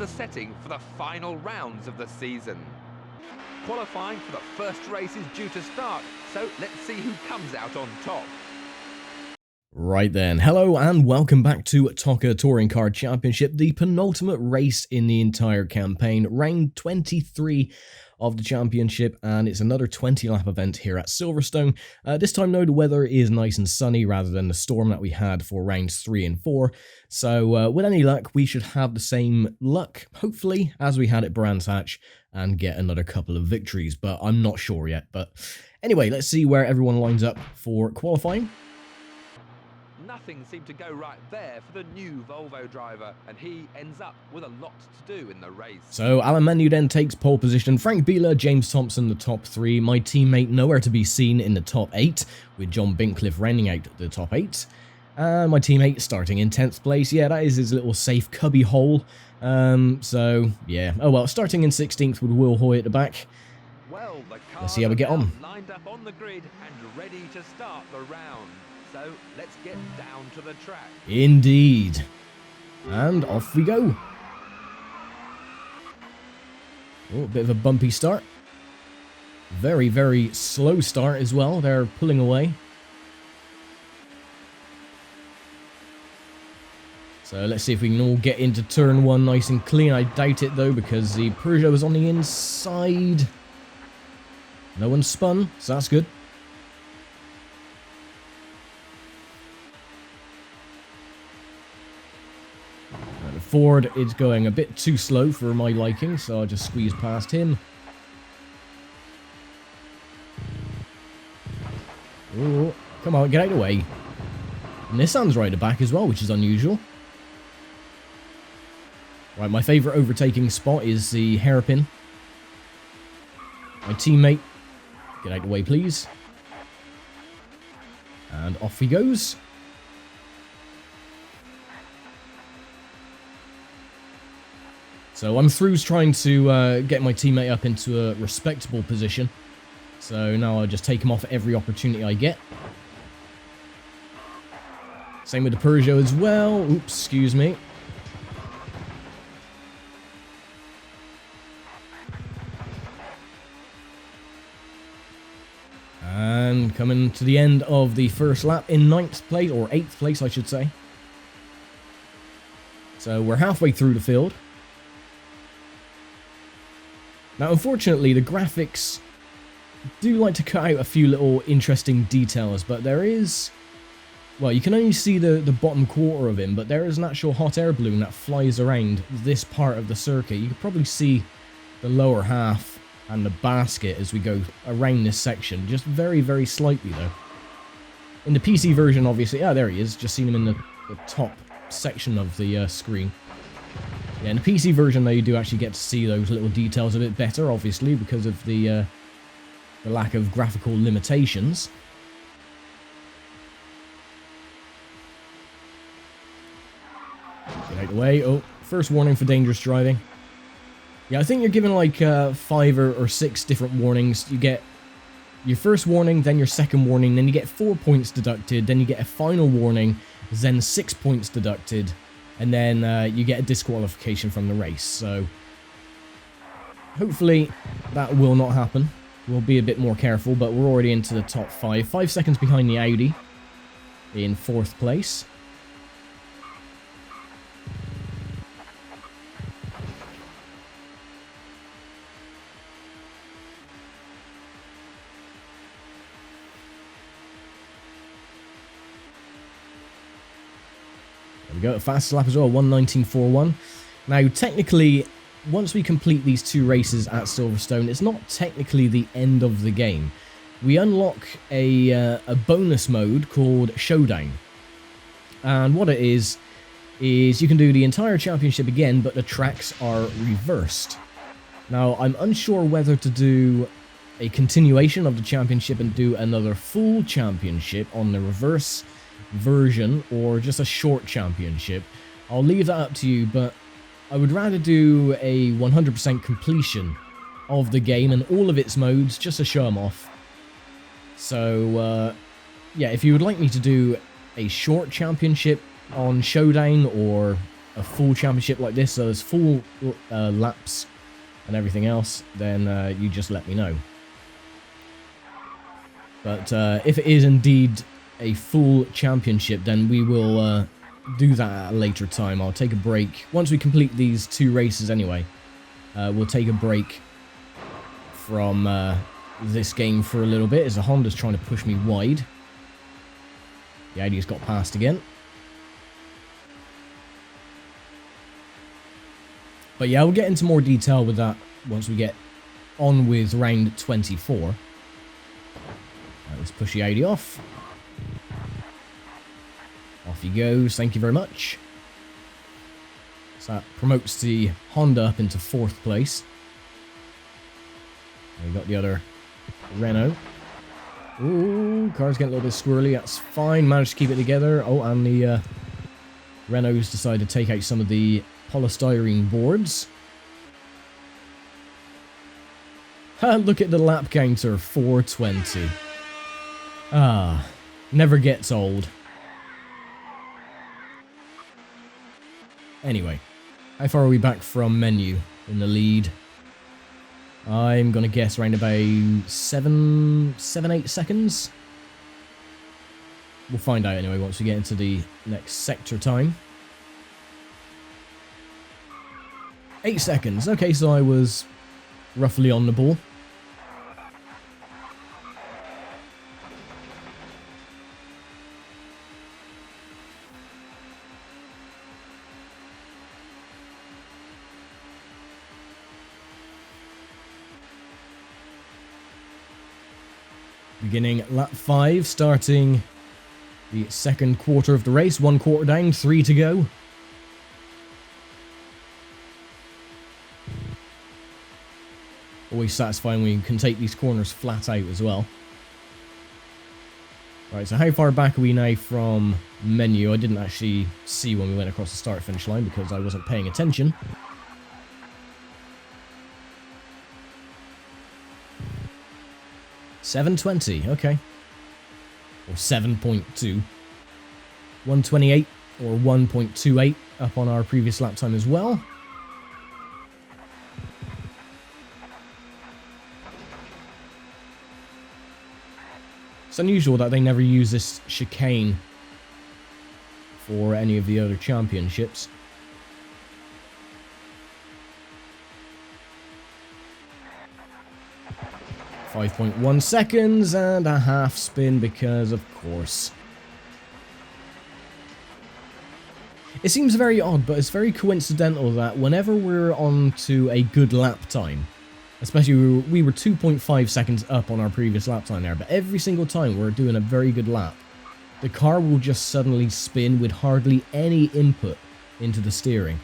the setting for the final rounds of the season. Qualifying for the first race is due to start, so let's see who comes out on top. Right then, hello and welcome back to ToCA Touring Car Championship, the penultimate race in the entire campaign, round 23 of the championship, and it's another 20-lap event here at Silverstone. This time though, the weather is nice and sunny rather than the storm that we had for rounds 3 and 4, so with any luck we should have the same luck, hopefully, as we had at Brands Hatch and get another couple of victories, but I'm not sure yet. But anyway, let's see where everyone lines up for qualifying. Nothing seemed to go right there for the new Volvo driver, and he ends up with a lot to do in the race. So Alan Menu then takes pole position, Frank Bieler, James Thompson the top 3, my teammate nowhere to be seen in the top 8, with John Bincliffe rounding out the top 8. And my teammate starting in 10th place, yeah, that is his little safe cubby hole. So yeah, oh well, starting in 16th with Will Hoy at the back. Well, the Let's see how we get on. Lined up on the grid and ready to start the round. So let's get down to the track. Indeed. And off we go. Oh, a bit of a bumpy start. Very, very slow start as well. They're pulling away. So let's see if we can all get into turn 1 nice and clean. I doubt it though, because the Peugeot is on the inside. No one spun, so that's good. Ford is going a bit too slow for my liking, so I'll just squeeze past him. Oh, come on, get out of the way. Nissan's right at the back as well, which is unusual. Right, my favourite overtaking spot is the hairpin. My teammate, get out of the way, please. And off he goes. So I'm through trying to get my teammate up into a respectable position. So now I'll just take him off every opportunity I get. Same with the Peugeot as well. Oops, excuse me. And coming to the end of the first lap in 9th place, or 8th place I should say. So we're halfway through the field. Now, unfortunately, the graphics do like to cut out a few little interesting details, but there is... Well, you can only see the bottom quarter of him, but there is an actual hot air balloon that flies around this part of the circuit. You can probably see the lower half and the basket as we go around this section, just very, very slightly, though. In the PC version, obviously... Yeah, there he is. Just seen him in the top section of the screen. Yeah, in the PC version, though, you do actually get to see those little details a bit better, obviously, because of the lack of graphical limitations. Get out of the way. Oh, first warning for dangerous driving. Yeah, I think you're given like 5 or 6 different warnings. You get your first warning, then your second warning, then you get 4 points deducted, then you get a final warning, then 6 points deducted. And then you get a disqualification from the race. So hopefully that will not happen. We'll be a bit more careful, but we're already into the top 5. 5 seconds behind the Audi in 4th place. There we go, fast lap as well, 1:19.41. Now, technically, once we complete these 2 races at Silverstone, it's not technically the end of the game. We unlock a bonus mode called Showdown. And what it is you can do the entire championship again, but the tracks are reversed. Now, I'm unsure whether to do a continuation of the championship and do another full championship on the reverse version, or just a short championship. I'll leave that up to you, but I would rather do a 100% completion of the game and all of its modes, just to show them off. So, yeah, if you would like me to do a short championship on Showdown, or a full championship like this, so there's full laps and everything else, then you just let me know. But if it is indeed a full championship, then we will do that at a later time. I'll take a break. Once we complete these 2 races anyway, we'll take a break from this game for a little bit, as the Honda's trying to push me wide. The Audi's got past again. But yeah, we'll get into more detail with that once we get on with round 24. Right, let's push the Audi off. Off he goes, thank you very much. So that promotes the Honda up into 4th place. We got the other Renault. Ooh, car's getting a little bit squirrely, that's fine, managed to keep it together. Oh, and the Renault's decided to take out some of the polystyrene boards. Look at the lap counter, 420. Ah, never gets old. Anyway, how far are we back from menu in the lead? I'm gonna guess around about 7-8 seconds. We'll find out anyway once we get into the next sector time. 8 seconds. Okay, so I was roughly on the ball. Beginning lap 5, starting the 2nd quarter of the race. 1 quarter down, 3 to go. Always satisfying when you can take these corners flat out as well. Right, so how far back are we now from menu? I didn't actually see when we went across the start-finish line because I wasn't paying attention. $7.20, okay. Or 7.2. 128 or 1.28 up on our previous lap time as well. It's unusual that they never use this chicane for any of the other championships. .1 seconds and a half spin because, of course. It seems very odd, but it's very coincidental that whenever we're on to a good lap time, especially we were 2.5 seconds up on our previous lap time there, but every single time we're doing a very good lap, the car will just suddenly spin with hardly any input into the steering.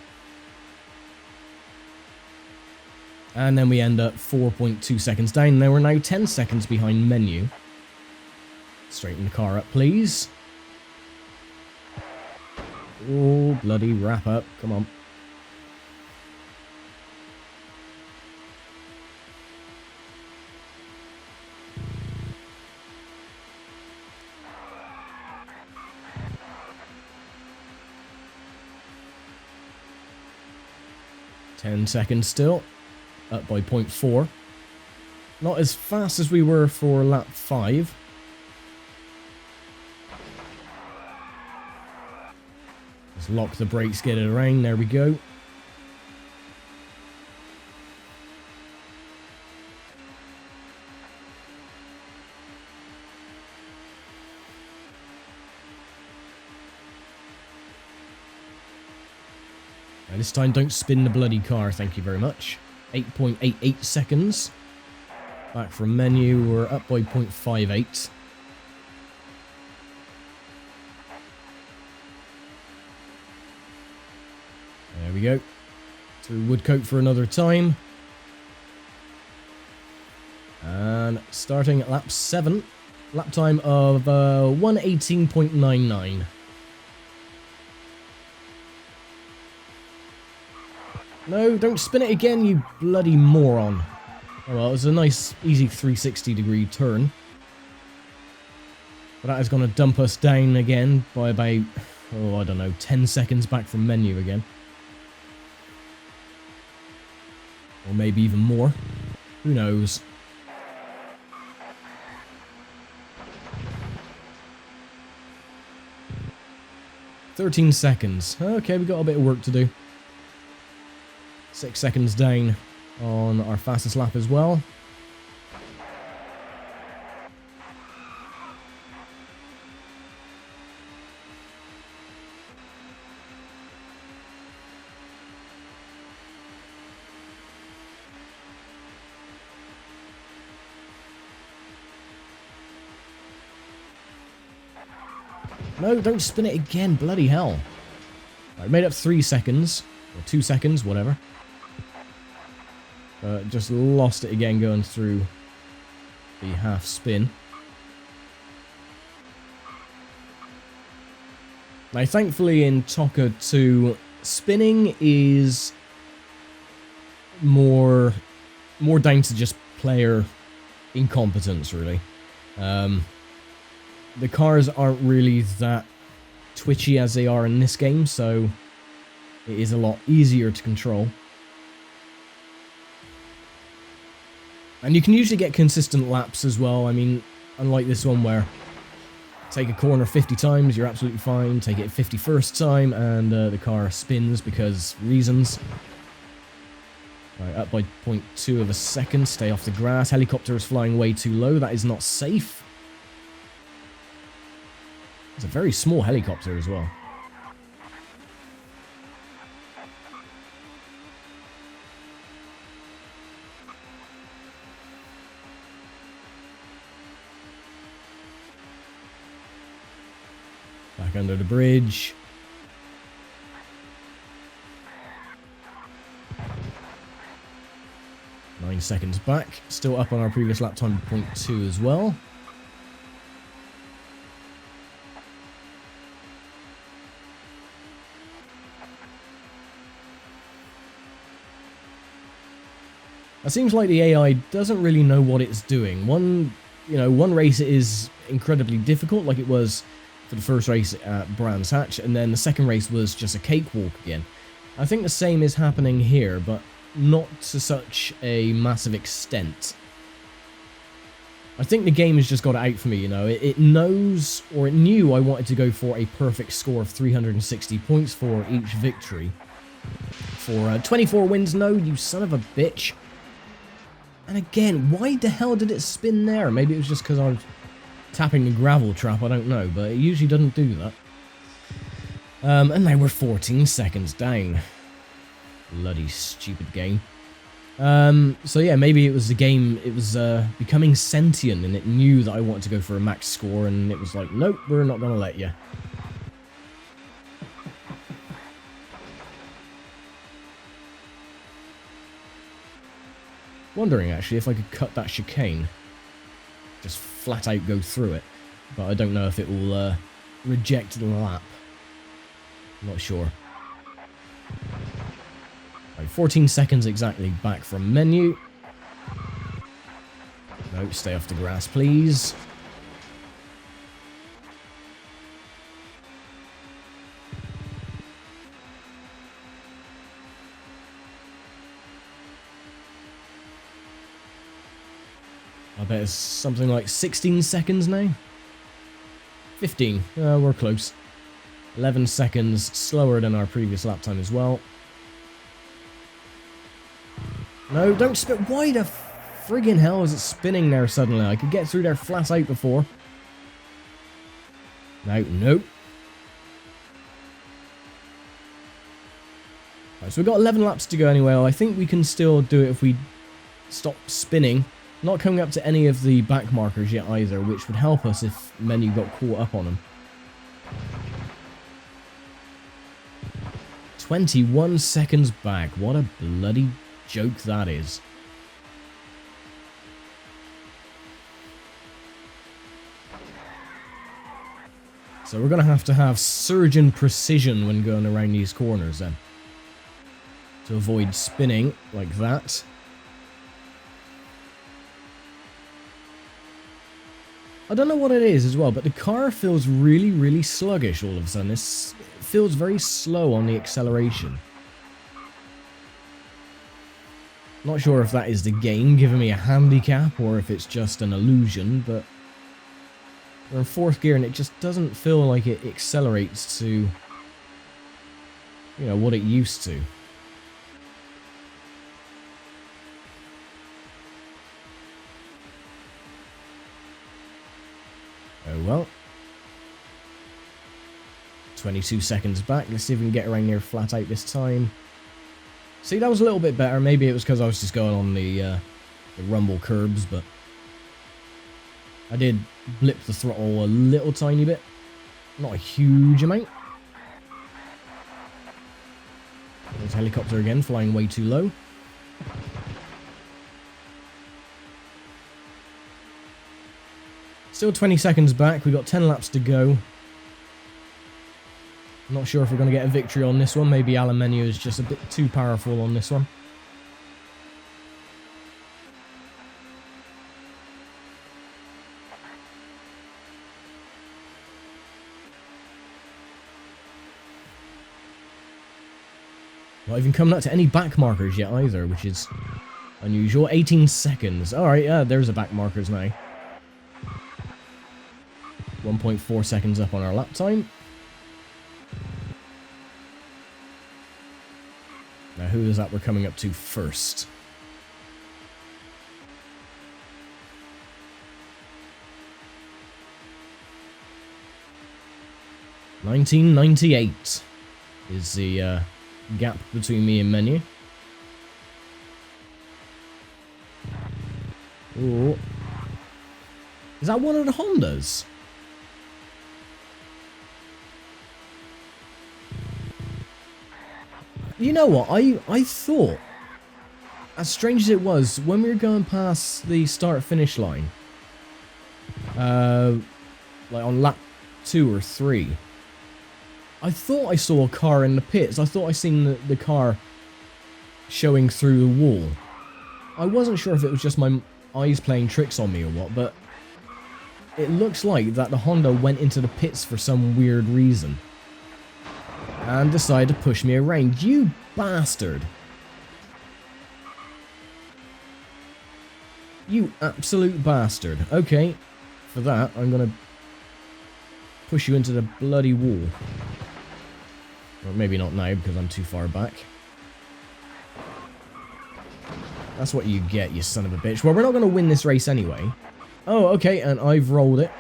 And then we end up 4.2 seconds down. Now we're now 10 seconds behind menu. Straighten the car up, please. Oh, bloody wrap up. Come on. Ten seconds still. Up by 0.4. Not as fast as we were for lap 5. Just lock the brakes, get it around. There we go. Now this time, don't spin the bloody car. Thank you very much. 8.88 seconds. Back from menu, we're up by 0.58. There we go. Through Woodcote for another time. And starting at lap 7. Lap time of 1:18.99. No, don't spin it again, you bloody moron. Oh well, it was a nice, easy 360-degree turn. But that is going to dump us down again by about, oh, I don't know, 10 seconds back from menu again. Or maybe even more. Who knows? "13 seconds. Okay, we got a bit of work to do. 6 seconds down on our fastest lap as well. No, don't spin it again. Bloody hell. I made up 3 seconds. Or 2 seconds, whatever. Just lost it again going through the half spin. Now, thankfully in ToCA 2, spinning is more down to just player incompetence, really. The cars aren't really that twitchy as they are in this game, so it is a lot easier to control. And you can usually get consistent laps as well. I mean, unlike this one where take a corner 50 times, you're absolutely fine. Take it 51st time, and the car spins because reasons. Right, up by 0.2 of a second. Stay off the grass. Helicopter is flying way too low. That is not safe. It's a very small helicopter as well. Back under the bridge. Nine seconds back. Still up on our previous lap time, 0.2 as well. It seems like the AI doesn't really know what it's doing. One race it is incredibly difficult, like it was for the first race at Brands Hatch, and then the second race was just a cakewalk again. I think the same is happening here, but not to such a massive extent. I think the game has just got it out for me, you know. It knows, or it knew I wanted to go for a perfect score of 360 points for each victory. For 24 wins, no, you son of a bitch. And again, why the hell did it spin there? Maybe it was just because I was tapping the gravel trap, I don't know, but it usually doesn't do that. And now we're 14 seconds down. Bloody stupid game. So yeah, maybe it was the game, it was becoming sentient, and it knew that I wanted to go for a max score, and it was like, nope, we're not going to let you. Wondering actually if I could cut that chicane. Just flat out go through it. But I don't know if it will reject the lap. Not sure. Right, 14 seconds exactly back from menu. No, stay off the grass, please. I bet it's something like 16 seconds now. 15. We're close. 11 seconds slower than our previous lap time as well. No, don't spin. Why the friggin' hell is it spinning there suddenly? I could get through there flat out before. No, nope. Right, so we've got 11 laps to go anyway. I think we can still do it if we stop spinning. Not coming up to any of the back markers yet either, which would help us if menu got caught up on them. 21 seconds back. What a bloody joke that is. So we're going to have surgeon precision when going around these corners then. To avoid spinning like that. I don't know what it is as well, but the car feels really, really sluggish all of a sudden. It feels very slow on the acceleration. Not sure if that is the game giving me a handicap or if it's just an illusion, but we're in 4th gear and it just doesn't feel like it accelerates to, you know, what it used to. Oh well. 22 seconds back. Let's see if we can get around near flat out this time. See, that was a little bit better. Maybe it was because I was just going on the rumble curbs, but I did blip the throttle a little tiny bit. Not a huge amount. There's a helicopter again, flying way too low. Still 20 seconds back. We've got 10 laps to go. I'm not sure if we're going to get a victory on this one. Maybe Aluminium is just a bit too powerful on this one. Not even coming up to any back markers yet either, which is unusual. 18 seconds. Alright, yeah, there's a back markers now. 1.4 seconds up on our lap time. Now, who is that we're coming up to first? $19.98 is the gap between me and Menu. Ooh. Is that one of the Hondas? You know what, I thought, as strange as it was, when we were going past the start-finish line, like on lap 2 or 3, I thought I saw a car in the pits. I thought I seen the car showing through the wall. I wasn't sure if it was just my eyes playing tricks on me or what, but it looks like that the Honda went into the pits for some weird reason. And decided to push me around. You bastard. You absolute bastard. Okay, for that, I'm gonna push you into the bloody wall. Or maybe not now, because I'm too far back. That's what you get, you son of a bitch. Well, we're not gonna win this race anyway. Oh, okay, and I've rolled it.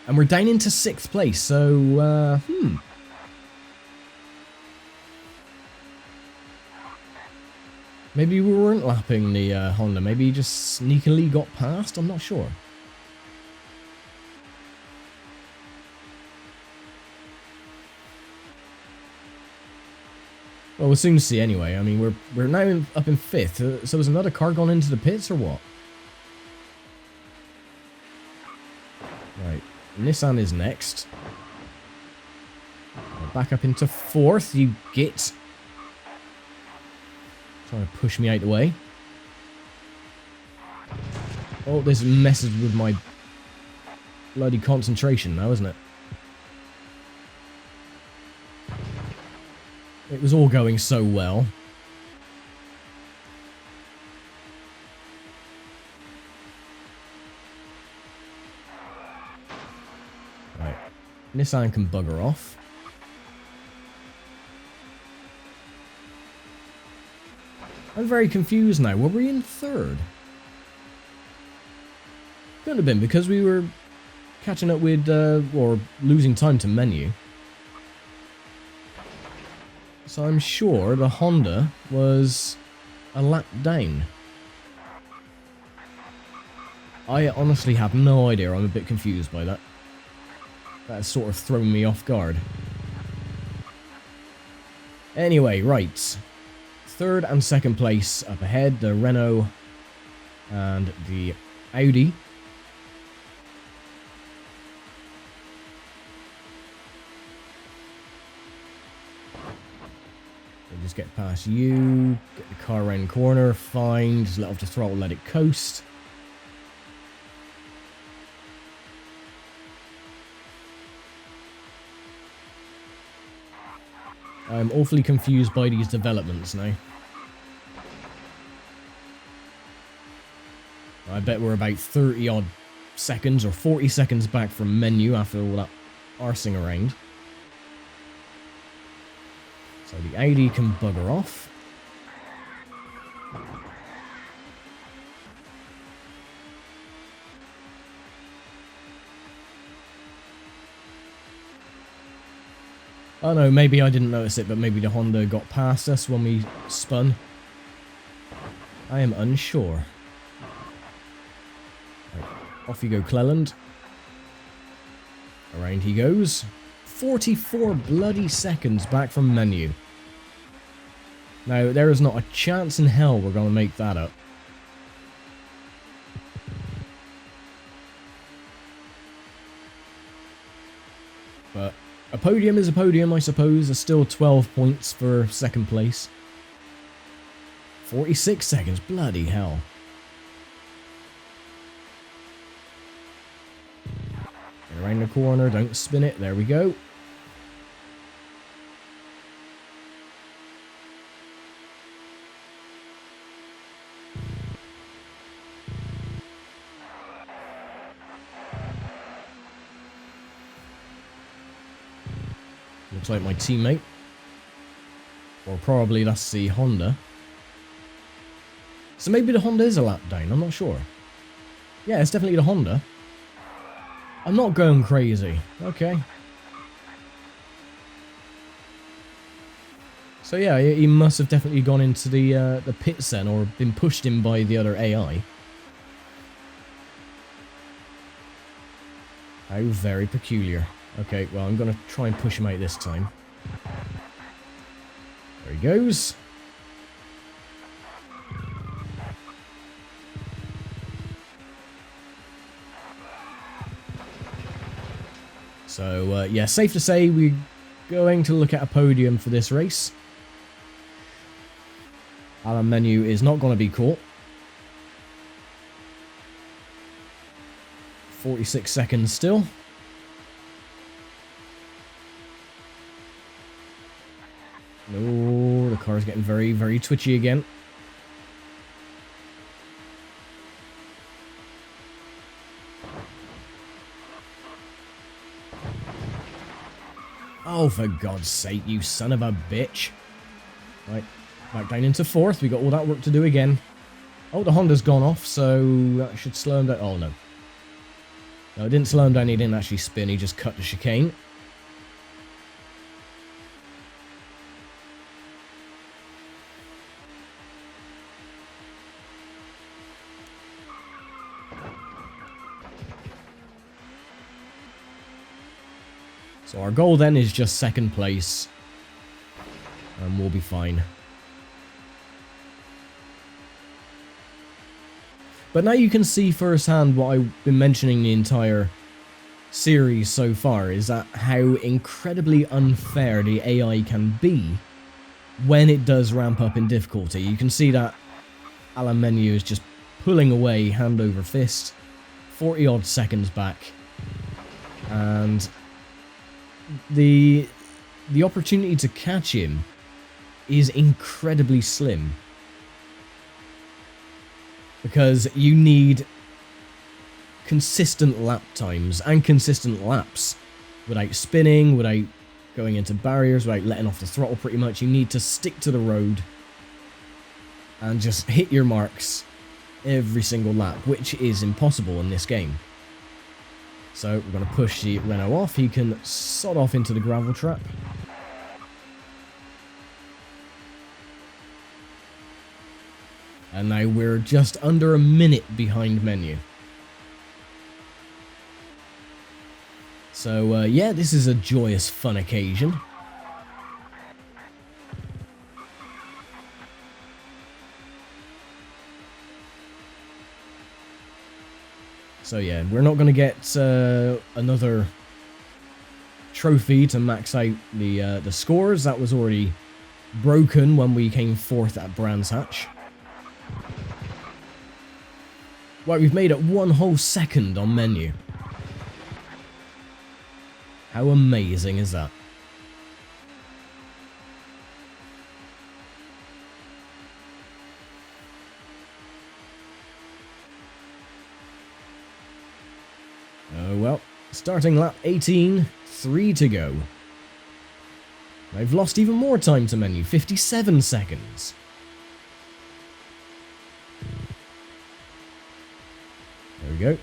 And we're down into 6th place, so, Maybe we weren't lapping the Honda. Maybe he just sneakily got past. I'm not sure. Well, we'll soon see anyway. I mean, we're now up in 5th. So has another car gone into the pits or what? Right. Nissan is next. Back up into 4th, you git. Trying to push me out the way. Oh, this messes with my bloody concentration now, isn't it? It was all going so well. Right. Nissan can bugger off. I'm very confused now. Were we in 3rd? Couldn't have been, because we were catching up with, or losing time to Menu. So I'm sure the Honda was a lap down. I honestly have no idea. I'm a bit confused by that. That has sort of thrown me off guard. Anyway, right. 3rd and 2nd place up ahead. The Renault and the Audi. Just get past you, get the car around the corner, fine, just let off the throttle, let it coast. I'm awfully confused by these developments now. I bet we're about 30 odd seconds or 40 seconds back from menu after all that arsing around. So the Audi can bugger off. Oh no, maybe I didn't notice it, but maybe the Honda got past us when we spun. I am unsure. Right, off you go, Cleland. Around he goes. 44 bloody seconds back from menu. Now, there is not a chance in hell we're going to make that up. But a podium is a podium, I suppose. There's still 12 points for second place. 46 seconds, bloody hell. Get around the corner, don't spin it, there we go. Looks like my teammate. Or probably that's the Honda. So maybe the Honda is a lap down, I'm not sure. Yeah, it's definitely the Honda. I'm not going crazy. Okay. So yeah, he must have definitely gone into the pits then, or been pushed in by the other AI. How very peculiar. Okay, well, I'm going to try and push him out this time. There he goes. So, yeah, safe to say we're going to look at a podium for this race. Our menu is not going to be caught. 46 seconds still. No, the car's getting very, very twitchy again. Oh, for God's sake, you son of a bitch. Right, back down into fourth. We got all that work to do again. Oh, the Honda's gone off, so that should slow him down. Oh, no. No, it didn't slow him down. He didn't actually spin. He just cut the chicane. So our goal then is just second place, and we'll be fine. But now you can see firsthand what I've been mentioning the entire series so far, is that how incredibly unfair the AI can be when it does ramp up in difficulty. You can see that Alan Menu is just pulling away hand over fist, 40 odd seconds back, and the opportunity to catch him is incredibly slim, because you need consistent lap times and consistent laps without spinning, without going into barriers, without letting off the throttle. Pretty much you need to stick to the road and just hit your marks every single lap, which is impossible in this game. So we're going to push the Renault off. He can sod off into the gravel trap. And now we're just under a minute behind menu. So yeah, this is a joyous, fun occasion. So yeah, we're not going to get another trophy to max out the scores. That was already broken when we came fourth at Brands Hatch. Right, we've made it 1 whole second on menu. How amazing is that? Starting lap 18, 3 to go. I've lost even more time to menu, 57 seconds. There we go.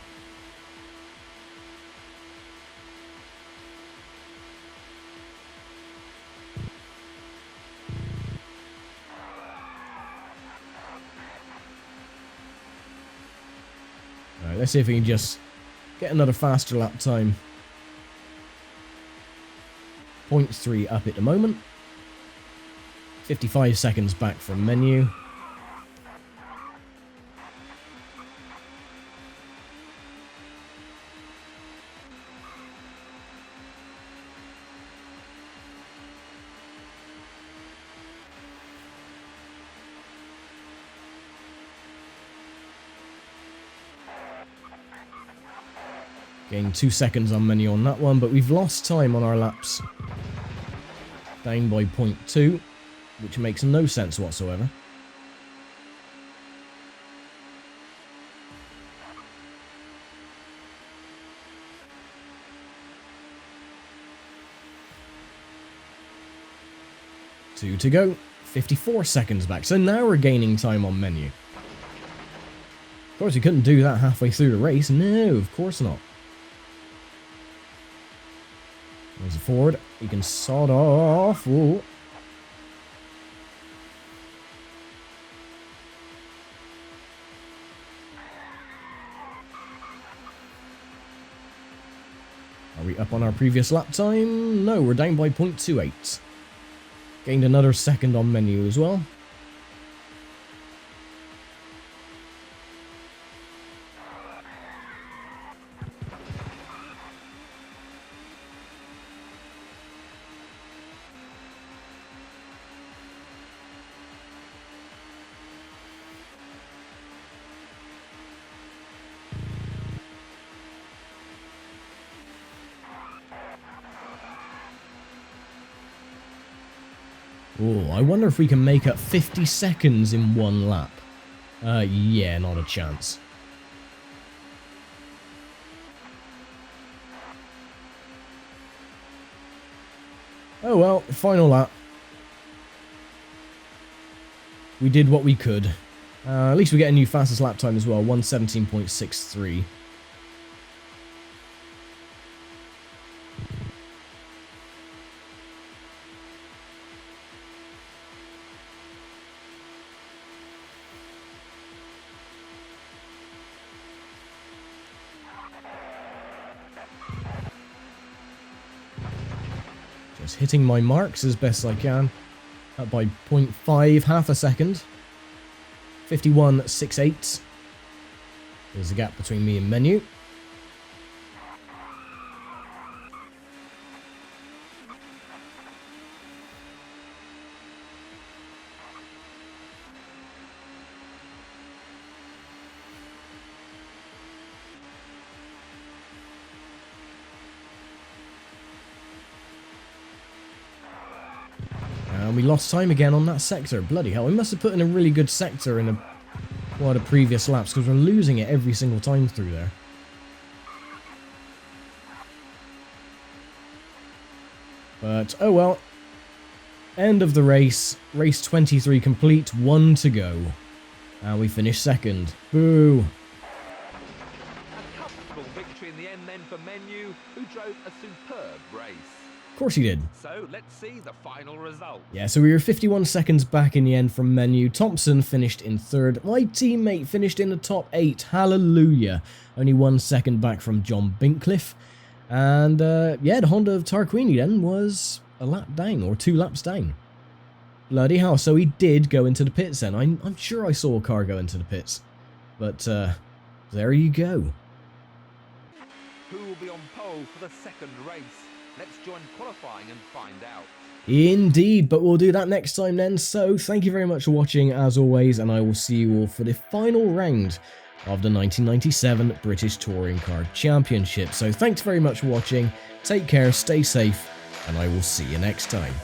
Alright, let's see if we can just get another faster lap time. 0.3 up at the moment. 55 seconds back from menu. Gained 2 seconds on menu on that one, but we've lost time on our laps. Down by 0.2, which makes no sense whatsoever. Two to go, 54 seconds back, so now we're gaining time on menu. Of course, we couldn't do that halfway through the race. No, of course not. There's a forward. You can sod off. Ooh. Are we up on our previous lap time? No, we're down by 0.28. Gained another second on menu as well. Oh, I wonder if we can make up 50 seconds in one lap. Yeah, not a chance. Oh well, final lap. We did what we could. At least we get a new fastest lap time as well, 1:17.63. Just hitting my marks as best I can. Up by 0.5, half a second. 51.68. There's a gap between me and menu. And we lost time again on that sector. Bloody hell, we must have put in a really good sector in one of the previous laps, because we're losing it every single time through there. But, oh well. End of the race. Race 23 complete, 1 to go. And we finished second. Boo! A comfortable victory in the end then for Menu, who drove a superb race. Of course he did. So let's see the final result. Yeah, so we were 51 seconds back in the end from Menu. Thompson finished in third. My teammate finished in the top 8. Hallelujah. Only 1 second back from John Bincliffe. And yeah, the Honda of Tarquini then was a lap down, or 2 laps down. Bloody hell, so he did go into the pits then. I'm sure I saw a car go into the pits. But there you go. Who will be on pole for the second race? Let's join qualifying and find out. Indeed, but we'll do that next time then. So thank you very much for watching as always, and I will see you all for the final round of the 1997 British Touring Car Championship. So thanks very much for watching, take care, stay safe, and I will see you next time.